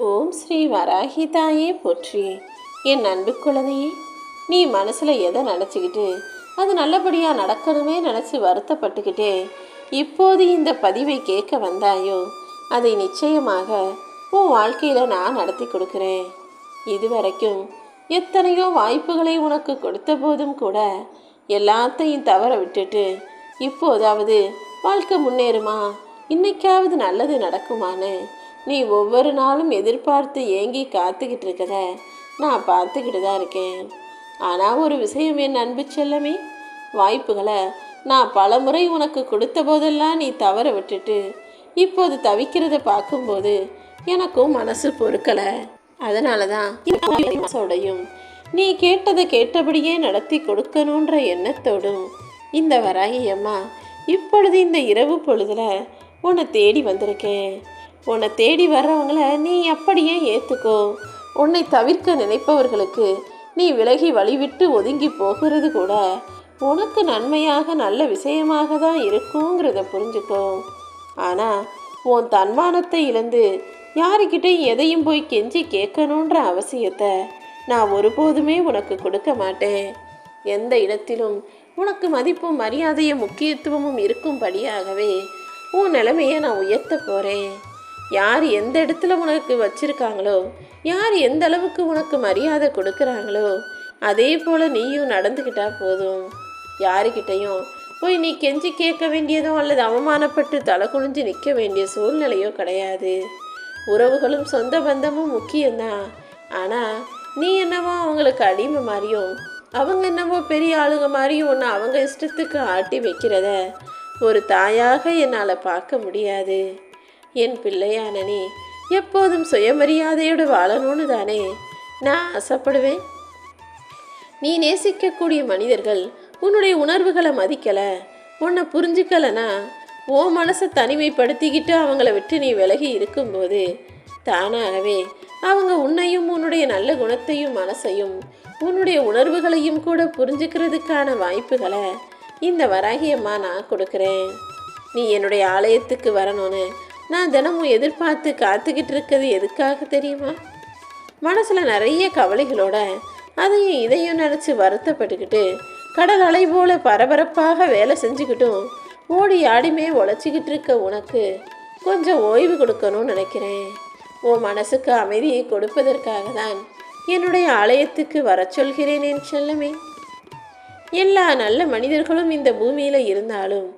ஓம் ஸ்ரீ வராகி தாயே போற்றி. என் அன்பு குழந்தையே, நீ மனசில் எதை நினச்சிக்கிட்டு அது நல்லபடியாக நடக்கணுமே நினச்சி வருத்தப்பட்டுக்கிட்டே இப்போது இந்த பதிவை கேட்க வந்தாயோ, அதை நிச்சயமாக உன் வாழ்க்கையில் நான் நடத்தி கொடுக்குறேன். இதுவரைக்கும் எத்தனையோ வாய்ப்புகளை உனக்கு கொடுத்த போதும் கூட எல்லாத்தையும் தவற விட்டுட்டு இப்போதாவது வாழ்க்கை முன்னேறுமா, இன்னைக்காவது நல்லது நடக்குமான்னு நீ ஒவ்வொரு நாளும் எதிர்பார்த்து ஏங்கி காத்துக்கிட்டு இருக்கத நான் பார்த்துக்கிட்டு தான் இருக்கேன். ஆனால் ஒரு விஷயம் என் அன்பு செல்லமே, வாய்ப்புகளை நான் பல முறை உனக்கு கொடுத்த போதெல்லாம் நீ தவற விட்டுட்டு இப்போது தவிக்கிறத பார்க்கும்போது எனக்கும் மனசு பொறுக்கலை. அதனால தான் மனசோடையும் நீ கேட்டதை கேட்டபடியே நடத்தி கொடுக்கணுன்ற எண்ணத்தோடும் இந்த வராகி அம்மா இப்பொழுது இந்த இரவு பொழுதில் உன்னை தேடி வந்திருக்கேன். உன்னை தேடி வர்றவங்கள நீ அப்படியே ஏற்றுக்கோ. உன்னை தவிர்க்க நினைப்பவர்களுக்கு நீ விலகி வழிவிட்டு ஒதுங்கி போகிறது கூட உனக்கு நன்மையாக நல்ல விஷயமாக தான் இருக்குங்கிறத புரிஞ்சுக்கோ. ஆனால் உன் தன்மானத்தை இழந்து யாருக்கிட்டையும் எதையும் போய் கெஞ்சி கேட்கணுன்ற அவசியத்தை நான் ஒருபோதுமே உனக்கு கொடுக்க மாட்டேன். எந்த இடத்திலும் உனக்கு மதிப்பும் மரியாதையும் முக்கியத்துவமும் இருக்கும்படியாகவே உன் நிலைமையை நான் உயர்த்த போகிறேன். யார் எந்த இடத்துல உனக்கு வச்சிருக்காங்களோ, யார் எந்த அளவுக்கு உனக்கு மரியாதை கொடுக்குறாங்களோ அதே போல் நீயும் நடந்துக்கிட்டா போதும். யாருக்கிட்டையும் போய் நீ கெஞ்சி கேட்க வேண்டியதோ அல்லது அவமானப்பட்டு தலை குனிஞ்சு நிற்க வேண்டிய சூழ்நிலையோ கிடையாது. உறவுகளும் சொந்த பந்தமும் முக்கியம்தான். ஆனால் நீ என்னவோ அவங்களுக்கு அடிமை மாதிரியும் அவங்க என்னவோ பெரிய ஆளுங்க மாதிரியும் ஒன்று அவங்க இஷ்டத்துக்கு ஆட்டி வைக்கிறத ஒரு தாயாக என்னால் பார்க்க முடியாது. என் பிள்ளையான நீ எப்போதும் சுயமரியாதையோடு வாழணும்னு தானே நான் ஆசைப்படுவேன். நீ நேசிக்கக்கூடிய மனிதர்கள் உன்னுடைய உணர்வுகளை மதிக்கலை, உன்னை புரிஞ்சுக்கலைன்னா உன் மனசை தனிமைப்படுத்திக்கிட்டு அவங்கள விட்டு நீ விலகி இருக்கும்போது தானாகவே அவங்க உன்னையும் உன்னுடைய நல்ல குணத்தையும் மனசையும் உன்னுடைய உணர்வுகளையும் கூட புரிஞ்சுக்கிறதுக்கான வாய்ப்புகளை இந்த வராகியம்மா நான் கொடுக்குறேன். நீ என்னுடைய ஆலயத்துக்கு வரணும்னு நான் தினமும் எதிர்பார்த்து காத்துக்கிட்டு இருக்கிறது எதுக்காக தெரியுமா? மனசில் நிறைய கவலைகளோட அதையும் இதையும் நினச்சி வருத்தப்பட்டுக்கிட்டு கடல் அலை போல பரபரப்பாக வேலை செஞ்சுக்கிட்டும் ஓடி ஆடிமே உழைச்சிக்கிட்டு இருக்க உனக்கு கொஞ்சம் ஓய்வு கொடுக்கணும்னு நினைக்கிறேன். உன் மனசுக்கு அமைதியை கொடுப்பதற்காக தான் என்னுடைய ஆலயத்துக்கு வர சொல்கிறேன் என் செல்லமே. எல்லா நல்ல மனிதர்களும் இந்த பூமியில் இருந்தாலும்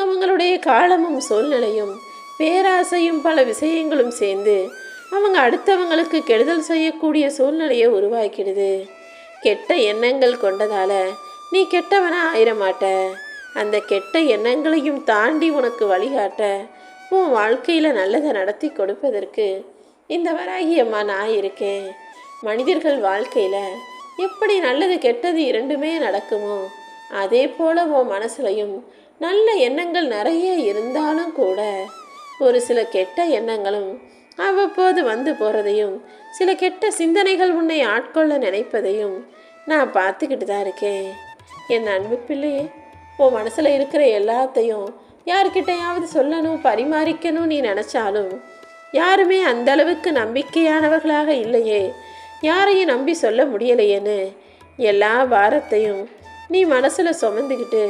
அவங்களுடைய காலமும் சூழ்நிலையும் பேராசையும் பல விஷயங்களும் சேர்ந்து அவங்க அடுத்தவங்களுக்கு கெடுதல் செய்யக்கூடிய சூழ்நிலையை உருவாக்கிடுது. கெட்ட எண்ணங்கள் கொண்டதால் நீ கெட்டவனா ஆயிரமாட்ட. அந்த கெட்ட எண்ணங்களையும் தாண்டி உனக்கு வழிகாட்ட உன் வாழ்க்கையில் நல்லதை நடத்தி கொடுப்பதற்கு இந்த வராகியம்மா நான் இருக்கேன். மனிதர்கள் வாழ்க்கையில் எப்படி நல்லது கெட்டது இரண்டுமே நடக்குமோ அதே போல் உன் மனசுலையும் நல்ல எண்ணங்கள் நிறைய இருந்தாலும் கூட ஒரு சில கெட்ட எண்ணங்களும் அவ்வப்போது வந்து போகிறதையும் சில கெட்ட சிந்தனைகள் உன்னை ஆட்கொள்ள நினைப்பதையும் நான் பார்த்துக்கிட்டு தான் இருக்கேன். என் அன்பு பிள்ளையே, உன் மனசில் இருக்கிற எல்லாத்தையும் யார்கிட்டையாவது சொல்லணும் பரிமாறிக்கணும் நீ நினச்சாலும் யாருமே அந்த அளவுக்கு நம்பிக்கையானவர்களாக இல்லையே, யாரையும் நம்பி சொல்ல முடியலையேன்னு எல்லா பாரத்தையும் நீ மனசில் சுமந்துக்கிட்டு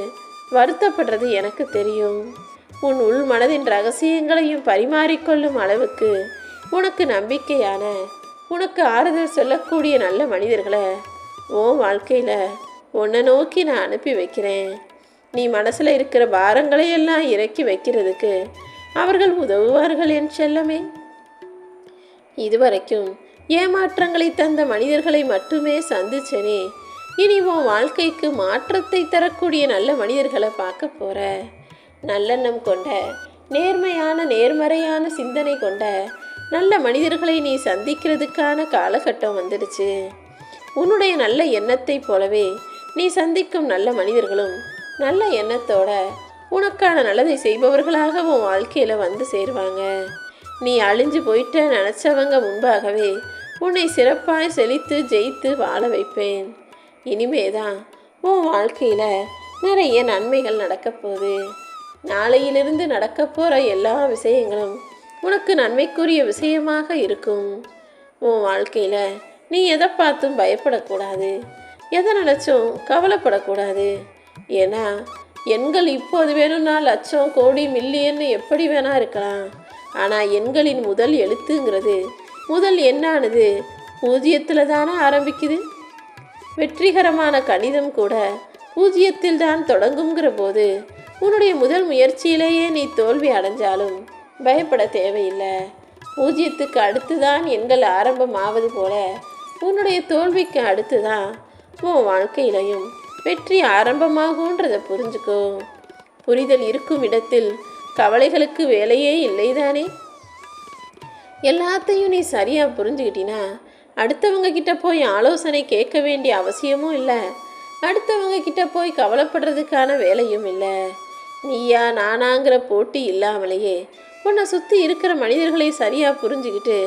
வருத்தப்படுறது எனக்கு தெரியும். உன் உள் மனதின் ரகசியங்களையும் பரிமாறிக்கொள்ளும் அளவுக்கு உனக்கு நம்பிக்கையான உனக்கு ஆறுதல் சொல்லக்கூடிய நல்ல மனிதர்களை உன் வாழ்க்கையில் உன்னை நோக்கி நான் அனுப்பி வைக்கிறேன். நீ மனசில் இருக்கிற பாரங்களையெல்லாம் இறக்கி வைக்கிறதுக்கு அவர்கள் உதவுவார்கள் என் செல்லமே. இதுவரைக்கும் ஏமாற்றங்களை தந்த மனிதர்களை மட்டுமே சந்திச்சனே, இனி உன் வாழ்க்கைக்கு மாற்றத்தை தரக்கூடிய நல்ல மனிதர்களை பார்க்க போகிற. நல்லெண்ணம் கொண்ட நேர்மையான நேர்மறையான சிந்தனை கொண்ட நல்ல மனிதர்களை நீ சந்திக்கிறதுக்கான காலகட்டம் வந்துடுச்சு. உன்னுடைய நல்ல எண்ணத்தை போலவே நீ சந்திக்கும் நல்ல மனிதர்களும் நல்ல எண்ணத்தோட உனக்கான நல்லதை செய்பவர்களாக உன் வாழ்க்கையில் வந்து சேருவாங்க. நீ அழிஞ்சு போயிட்ட நினச்சவங்க முன்பாகவே உன்னை சிறப்பாய் செழித்து ஜெயித்து வாழ வைப்பேன். இனிமேதான் உன் வாழ்க்கையில் நிறைய நன்மைகள் நடக்க போகுது. நாளையிலிருந்து நடக்க போகிற எல்லா விஷயங்களும் உனக்கு நன்மைக்குரிய விஷயமாக இருக்கும். உன் வாழ்க்கையில் நீ எதை பார்த்தும் பயப்படக்கூடாது, எதை நினச்சும் கவலைப்படக்கூடாது. ஏன்னா எண்கள் இப்போது வேணும்னா லட்சம், கோடி, மில்லியன் எப்படி வேணா இருக்கலாம். ஆனால் எண்களின் முதல் எழுத்துங்கிறது, முதல் எண்ணானது பூஜ்ஜியத்தில் தானே ஆரம்பிக்குது. வெற்றிகரமான கணிதம் கூட பூஜ்ஜியத்தில் தான் தொடங்குங்கிற போது உன்னுடைய முதல் முயற்சியிலேயே நீ தோல்வி அடைஞ்சாலும் பயப்பட தேவையில்லை. பூஜ்ஜியத்துக்கு அடுத்து தான் எண்கள் ஆரம்பமாவது போல உன்னுடைய தோல்விக்கு அடுத்து தான் உன் வாழ்க்கையிலையும் வெற்றி ஆரம்பமாகுன்றதை புரிஞ்சுக்கோ. புரிதல் இருக்கும் இடத்தில் கவலைகளுக்கு வேலையே இல்லைதானே. எல்லாத்தையும் நீ சரியாக புரிஞ்சுக்கிட்டினா அடுத்தவங்க கிட்ட போய் ஆலோசனை கேட்க வேண்டிய அவசியமும் இல்லை, அடுத்தவங்க கிட்ட போய் கவலைப்படுறதுக்கான வேலையும் இல்லை. நீயா நானாங்கிற போட்டி இல்லாமலேயே உன்னை சுற்றி இருக்கிற மனிதர்களை சரியாக புரிஞ்சுக்கிட்டு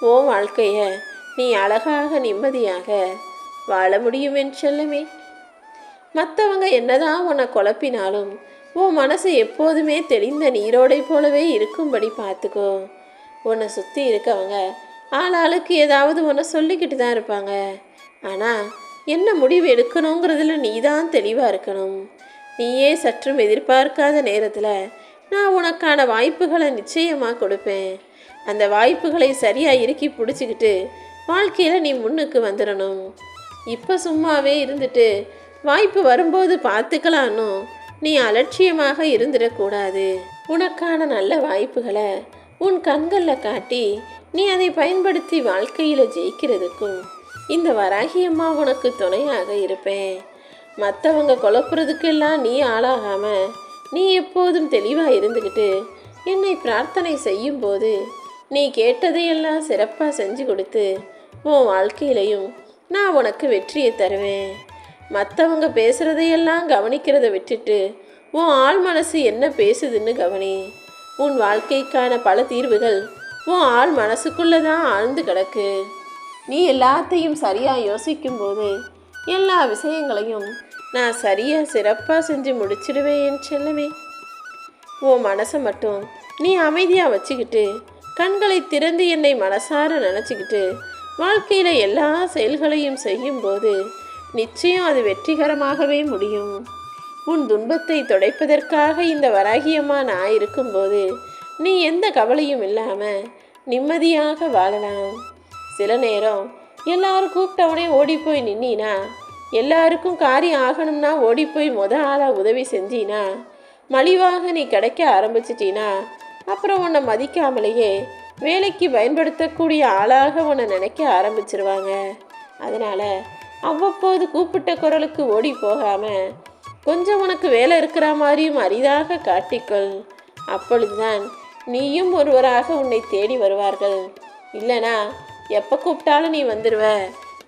உன் வாழ்க்கையை நீ அழகாக நிம்மதியாக வாழ முடியும் என் செல்லமே. மற்றவங்க என்னதான் உன்னை குழப்பினாலும் உன் மனசு எப்போதுமே தெளிந்த நீரோடை போலவே இருக்கும்படி பார்த்துக்கோ. உன்னை சுற்றி இருக்கவங்க ஆளாளுக்கு ஏதாவது ஒன்று சொல்லிக்கிட்டு தான் இருப்பாங்க. ஆனால் என்ன முடிவு எடுக்கணுங்கிறதுல நீ தான் தெளிவாக இருக்கணும். நீயே சற்றும் எதிர்பார்க்காத நேரத்தில் நான் உனக்கான வாய்ப்புகளை நிச்சயமாக கொடுப்பேன். அந்த வாய்ப்புகளை சரியாக இறுக்கி பிடிச்சிக்கிட்டு வாழ்க்கையில் நீ முன்னுக்கு வந்துடணும். இப்போ சும்மாவே இருந்துட்டு வாய்ப்பு வரும்போது பார்த்துக்கலான்னு நீ அலட்சியமாக இருந்துடக்கூடாது. உனக்கான நல்ல வாய்ப்புகளை உன் கண்களில் காட்டி நீ அதை பயன்படுத்தி வாழ்க்கையில் ஜெயிக்கிறதுக்கும் இந்த வராகி அம்மா உனக்கு துணையாக இருப்பேன். மற்றவங்க குழப்புறதுக்கெல்லாம் நீ ஆளாகாமல் நீ எப்போதும் தெளிவாக இருந்துக்கிட்டு என்னை பிரார்த்தனை செய்யும்போது நீ கேட்டதையெல்லாம் சிறப்பாக செஞ்சு கொடுத்து உன் வாழ்க்கையிலையும் நான் உனக்கு வெற்றியை தருவேன். மற்றவங்க பேசுகிறதையெல்லாம் கவனிக்கிறத விட்டுட்டு உன் ஆள் மனசு என்ன பேசுதுன்னு கவனி. உன் வாழ்க்கைக்கான பல தீர்வுகள் உன் ஆள் மனசுக்குள்ளே தான் ஆழ்ந்து கிடக்கு. நீ எல்லாத்தையும் சரியாக யோசிக்கும்போது எல்லா விஷயங்களையும் நான் சரியாக சிறப்பாக செஞ்சு முடிச்சிடுவேன் என் செல்லமே. உன் மனசை மட்டும் நீ அமைதியாக வச்சுக்கிட்டு கண்களை திறந்து என்னை மனசார நினச்சிக்கிட்டு வாழ்க்கையில் எல்லா செயல்களையும் செய்யும்போது நிச்சயம் அது வெற்றிகரமாகவே முடியும். உன் துன்பத்தை துடைப்பதற்காக இந்த வராகியம்மா நான் இருக்கும்போது நீ எந்த கவலையும் இல்லாமல் நிம்மதியாக வாழலாம். சில நேரம் எல்லாரும் கூப்பிட்டவனே ஓடி போய் நின்னா, எல்லாருக்கும் காரியம் ஆகணும்னா ஓடி போய் ஆளாக உதவி செஞ்சினா, மலிவாக நீ கிடைக்க ஆரம்பிச்சிட்டினா அப்புறம் உன்னை மதிக்காமலேயே வேலைக்கு பயன்படுத்தக்கூடிய ஆளாக உன்னை நினைக்க ஆரம்பிச்சிருவாங்க. அதனால் அவ்வப்போது கூப்பிட்ட குரலுக்கு ஓடி போகாமல் கொஞ்சம் உனக்கு வேலை இருக்கிற மாதிரியும் அரிதாக காட்டிக்கொள். அப்பொழுதுதான் நீயும் ஒருவராக உன்னை தேடி வருவார்கள். இல்லைனா எப்போ கூப்பிட்டாலும் நீ வந்துடுவ,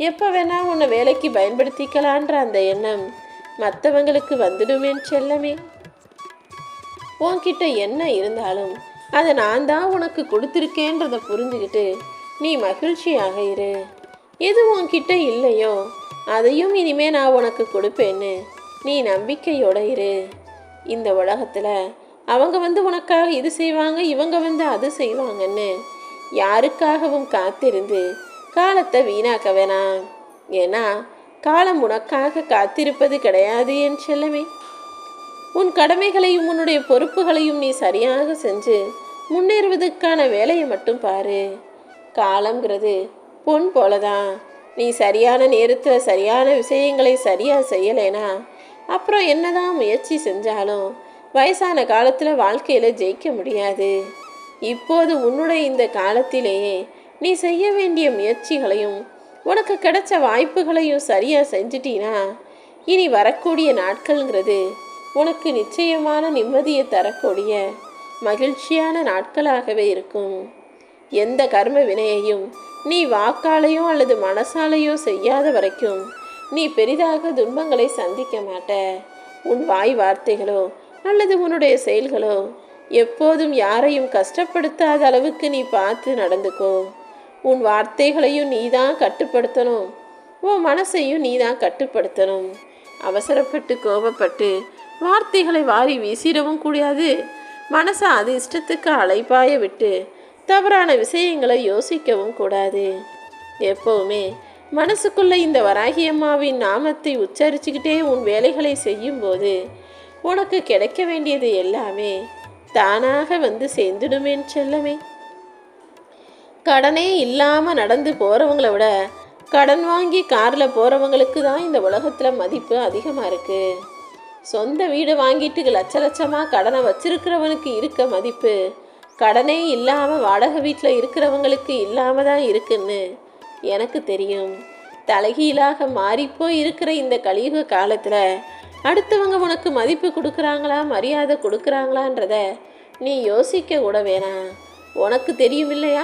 எப்போ வேணா உன்னை வேலைக்கு பயன்படுத்திக்கலான்ற அந்த எண்ணம் மற்றவங்களுக்கு வந்துடுமேன்னு செல்லமே. உன்கிட்ட என்ன இருந்தாலும் அதை நான் தான் உனக்கு கொடுத்துருக்கேன்றதை புரிஞ்சுக்கிட்டு நீ மகிழ்ச்சியாக இரு. எது உன்கிட்ட இல்லையோ அதையும் இனிமே நான் உனக்கு கொடுப்பேன்னு நீ நம்பிக்கையோட இரு. இந்த உலகத்தில் அவங்க வந்து உனக்காக இது செய்வாங்க, இவங்க வந்து அது செய்வாங்கன்னு யாருக்காகவும் காத்திருந்து காலத்தை வீணாக்க வேணாம். ஏன்னா காலம் உனக்காக காத்திருப்பது கிடையாது என் செல்லமே. உன் கடமைகளையும் உன்னுடைய பொறுப்புகளையும் நீ சரியாக செஞ்சு முன்னேறுவதற்கான வேலையை மட்டும் பாரு. காலங்கிறது பொன் போலதான். நீ சரியான நேரத்தில் சரியான விஷயங்களை சரியாக செய்யலைனா அப்புறம் என்னதான் முயற்சி செஞ்சாலும் வயசான காலத்தில் வாழ்க்கையில் ஜெயிக்க முடியாது. இப்போது உன்னுடைய இந்த காலத்திலேயே நீ செய்ய வேண்டிய முயற்சிகளையும் உனக்கு கிடைச்ச வாய்ப்புகளையும் சரியாக செஞ்சிட்டினா இனி வரக்கூடிய நாட்கள்ங்கிறது உனக்கு நிச்சயமான நிம்மதியை தரக்கூடிய மகிழ்ச்சியான நாட்களாகவே இருக்கும். எந்த கர்ம வினையையும் நீ வாக்காலையோ அல்லது மனசாலையோ செய்யாத வரைக்கும் நீ பெரிதாக துன்பங்களை சந்திக்க மாட்ட. உன் வாய் வார்த்தைகளோ அல்லது உன்னுடைய செயல்களோ எப்போதும் யாரையும் கஷ்டப்படுத்தாத அளவுக்கு நீ பார்த்து நடந்துக்கோ. உன் வார்த்தைகளையும் நீ தான் கட்டுப்படுத்தணும், உன் மனசையும் நீ தான் கட்டுப்படுத்தணும். அவசரப்பட்டு கோபப்பட்டு வார்த்தைகளை வாரி வீசிடவும் கூடாது. மனசை அது இஷ்டத்துக்கு அலைப்பாய விட்டு தவறான விஷயங்களை யோசிக்கவும் கூடாது. எப்பவுமே மனசுக்குள்ள இந்த வராகி அம்மாவின் நாமத்தை உச்சரிச்சுக்கிட்டே உன் வேலைகளை செய்யும்போது உனக்கு கிடைக்க வேண்டியது எல்லாமே தானாக வந்து சேர்ந்துடுமேன் செல்லமே. கடனே இல்லாமல் நடந்து போகிறவங்கள விட கடன் வாங்கி காரில் போகிறவங்களுக்கு தான் இந்த உலகத்தில் மதிப்பு அதிகமாக இருக்குது. சொந்த வீடு வாங்கிட்டு லட்ச லட்சமாக கடனை வச்சிருக்கிறவனுக்கு இருக்க மதிப்பு கடனே இல்லாமல் வாடகை வீட்டில் இருக்கிறவங்களுக்கு இல்லாமல் தான் இருக்குன்னு எனக்கு தெரியும். தலைகீழாக மாறிப்போய் இருக்கிற இந்த கலியுக காலத்தில் அடுத்தவங்க உனக்கு மதிப்பு கொடுக்குறாங்களா மரியாதை கொடுக்குறாங்களான்றத நீ யோசிக்க கூட வேணாம். உனக்கு தெரியும் இல்லையா,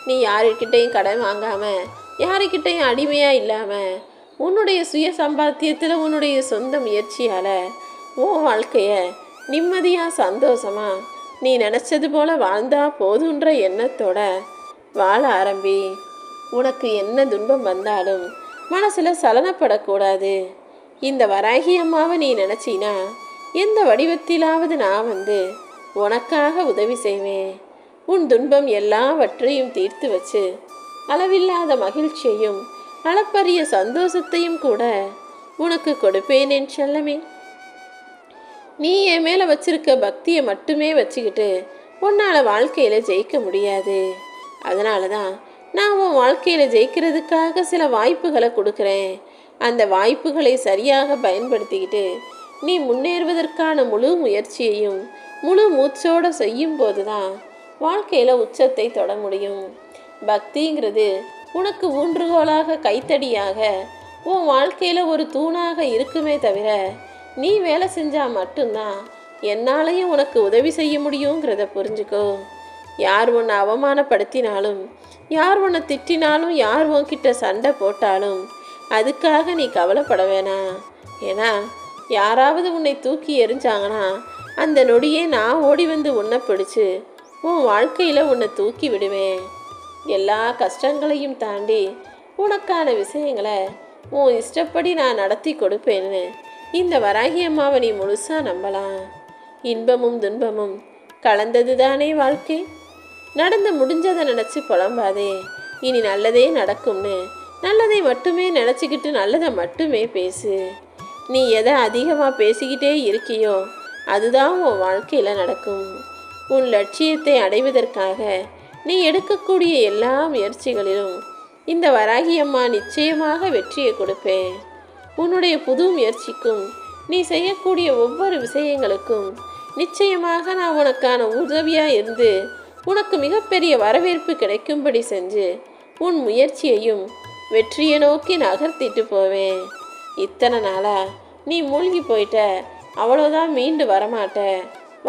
நீ யாருக்கிட்டையும் கடன் வாங்காமல் யாருக்கிட்டையும் அடிமையாக இல்லாமல் உன்னுடைய சுய சம்பாத்தியத்தில் உன்னுடைய சொந்த முயற்சியால் உன் வாழ்க்கையை நிம்மதியாக சந்தோஷமாக நீ நினச்சது போல் வாழ்ந்தா போதுன்ற எண்ணத்தோட வாழ ஆரம்பி. உனக்கு என்ன துன்பம் வந்தாலும் மனசில் சலனப்படக்கூடாது. இந்த வராகி அம்மாவை நீ நினச்சினா எந்த வடிவத்திலாவது நான் வந்து உனக்காக உதவி செய்வேன். உன் துன்பம் எல்லாவற்றையும் தீர்த்து வச்சு அளவில்லாத மகிழ்ச்சியையும் அளப்பரிய சந்தோஷத்தையும் கூட உனக்கு கொடுப்பேன் என் செல்லமே. நீ என் மேலே வச்சிருக்க பக்தியை மட்டுமே வச்சுக்கிட்டு உன்னால் வாழ்க்கையில் ஜெயிக்க முடியாது. அதனால தான் நான் உன் வாழ்க்கையில் ஜெயிக்கிறதுக்காக சில வாய்ப்புகளை கொடுக்குறேன். அந்த வாய்ப்புகளை சரியாக பயன்படுத்திக்கிட்டு நீ முன்னேறுவதற்கான முழு முயற்சியையும் முழு மூச்சோடு செய்யும் போது தான் வாழ்க்கையில் உச்சத்தை தொட முடியும். பக்திங்கிறது உனக்கு ஊன்றுகோலாக கைத்தடியாக உன் வாழ்க்கையில் ஒரு தூணாக இருக்குமே தவிர நீ வேலை செஞ்சால் மட்டும்தான் என்னாலையும் உனக்கு உதவி செய்ய முடியுங்கிறத புரிஞ்சுக்கோ. யார் உன்னை அவமானப்படுத்தினாலும் யார் உன்னை திட்டினாலும் யார் உன்கிட்ட சண்டை போட்டாலும் அதுக்காக நீ கவலைப்பட வேணாம். ஏன்னா யாராவது உன்னை தூக்கி எறிஞ்சாங்கன்னா அந்த நொடியே நான் ஓடி வந்து உன்னை பிடிச்சு உன் வாழ்க்கையில் உன்னை தூக்கி விடுவேன். எல்லா கஷ்டங்களையும் தாண்டி உனக்கான விஷயங்களை உன் இஷ்டப்படி நான் நடத்தி கொடுப்பேன்னு இந்த வராகி அம்மாவை நீ முழுசாக நம்பலாம். இன்பமும் துன்பமும் கலந்தது தானே வாழ்க்கை. நடந்து முடிஞ்சதை நினச்சி புலம்பாதே. இனி நல்லதே நடக்கும்னு நல்லதை மட்டுமே நினச்சிக்கிட்டு நல்லதை மட்டுமே பேசு. நீ எதை அதிகமாக பேசிக்கிட்டே இருக்கியோ அதுதான் உன் வாழ்க்கையில் நடக்கும். உன் லட்சியத்தை அடைவதற்காக நீ எடுக்கக்கூடிய எல்லா முயற்சிகளிலும் இந்த வராகி அம்மா நிச்சயமாக வெற்றியை கொடுப்பேன். உன்னுடைய புது முயற்சிக்கும் நீ செய்யக்கூடிய ஒவ்வொரு விஷயங்களுக்கும் நிச்சயமாக நான் உனக்கான உதவியாக இருந்து உனக்கு மிகப்பெரிய வரவேற்பு கிடைக்கும்படி செஞ்சு உன் முயற்சியையும் வெற்றியை நோக்கி நகர்த்திட்டு போவேன். இத்தனை நாளாக நீ மூழ்கி போயிட்ட, அவ்வளோதான், மீண்டு வரமாட்ட.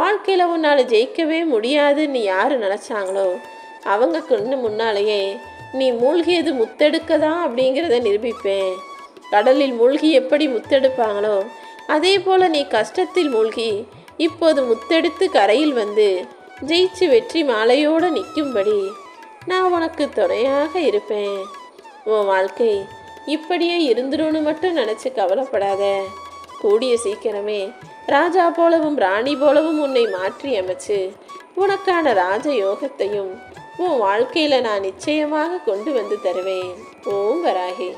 வாழ்க்கையில் உன்னால் ஜெயிக்கவே முடியாதுன்னு யார் நினச்சாங்களோ அவங்க கண்ணு முன்னாலேயே நீ மூழ்கியது முத்தெடுக்க தான் அப்படிங்கிறத நிரூபிப்பேன். கடலில் மூழ்கி எப்படி முத்தெடுப்பாங்களோ அதே போல் நீ கஷ்டத்தில் மூழ்கி இப்போது முத்தெடுத்து கரையில் வந்து ஜெயிச்சு வெற்றி மாலையோடு நிற்கும்படி நான் உனக்கு துணையாக இருப்பேன். உன் வாழ்க்கை இப்படியே இருந்துருன்னு மட்டும் நினச்சி கவலைப்படாத. கூடிய சீக்கிரமே ராஜா போலவும் ராணி போலவும் உன்னை மாற்றி அமைச்சு உனக்கான ராஜ யோகத்தையும் உன் வாழ்க்கையில் நான் நிச்சயமாக கொண்டு வந்து தருவேன். ஓம் வராகி.